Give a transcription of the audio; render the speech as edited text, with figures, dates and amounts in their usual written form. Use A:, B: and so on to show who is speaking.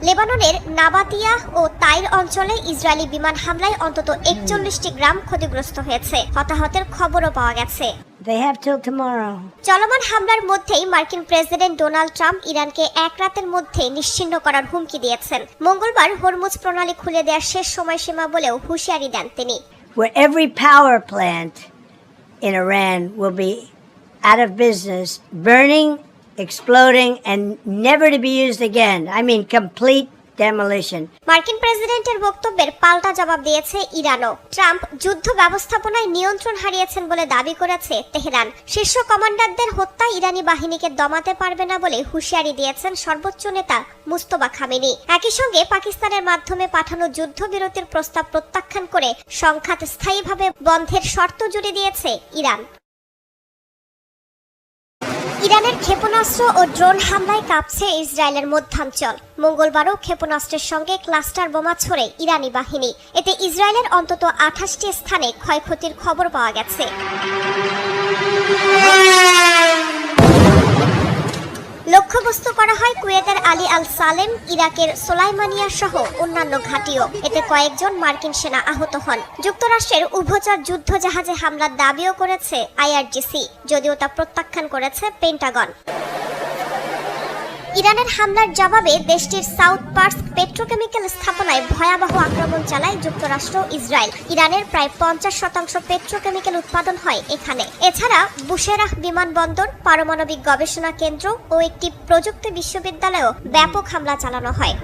A: লেবাননের নাবাতিয়া ও তাইর অঞ্চলে ইসরায়েলি বিমান হামলায় অন্তত ৪১টি গ্রাম ক্ষতিগ্রস্ত হয়েছে। হতাহতের খবরও পাওয়া গেছে। চলমান হামলার মধ্যেই মার্কিন প্রেসিডেন্ট ডোনাল্ড ট্রাম্প ইরানকে এক রাতের মধ্যে নিশ্চিহ্ন করার হুমকি দিয়েছেন। মঙ্গলবার হরমুজ প্রণালী খুলে দেওয়ার শেষ সময়সীমা বলেও হুঁশিয়ারি দেন তিনি।
B: Where every power plant in Iran will be out of business, burning, exploding, and never to be used again. I mean, complete demolition.
A: মার্কিন প্রেসিডেন্টের বক্তব্যের পাল্টা জবাব দিয়েছে ইরানও। ট্রাম্প যুদ্ধ ব্যবস্থাপনায় নিয়ন্ত্রণ হারিয়েছেন বলে দাবি করেছে তেহরান। শীর্ষ কমান্ডারদের হত্যা ইরানি বাহিনীকে দমাতে পারবে না বলে হুঁশিয়ারি দিয়েছেন সর্বোচ্চ নেতা মুস্তফা খামেনি। একই সঙ্গে পাকিস্তানের মাধ্যমে পাঠানো যুদ্ধবিরতির প্রস্তাব প্রত্যাখ্যান করে সংঘাত স্থায়ীভাবে বন্ধের শর্ত জুড়ে দিয়েছে ইরান। ইরানের ক্ষেপণাস্ত্র ও ড্রোন হামলায় কাঁপছে ইসরায়েলের মধ্যাঞ্চল। মঙ্গলবারও ক্ষেপণাস্ত্রের সঙ্গে ক্লাস্টার বোমা ছোড়ে ইরানি বাহিনী। এতে ইসরায়েলের অন্তত ২৮টি স্থানে ক্ষয়ক্ষতির খবর পাওয়া গেছে। লক্ষ্যবস্তু করা হয় কুয়েতের আলী আল সালেম, ইরাকের সোলাইমানিয়া সহ অন্যান্য ঘাঁটিও। এতে কয়েকজন মার্কিন সেনা আহত হন। যুক্তরাষ্ট্রের উভচর যুদ্ধ জাহাজে হামলার দাবিও করেছে আইআরজিসি, যদিও তা প্রত্যাখ্যান করেছে পেন্টাগন। ইরানের হামলার জবাবে দেশটির সাউথ পার্স পেট্রোকেমিক্যাল স্থাপনায় ভয়াবহ আক্রমণ চালায় যুক্তরাষ্ট্র ইসরায়েল। ইরানের প্রায় ৫০% পেট্রোকেমিক্যাল উৎপাদন হয় এখানে। এছাড়া বুশেরাহ বিমানবন্দর, পারমাণবিক গবেষণা কেন্দ্র ও একটি প্রযুক্তি বিশ্ববিদ্যালয়েও ব্যাপক হামলা চালানো হয়।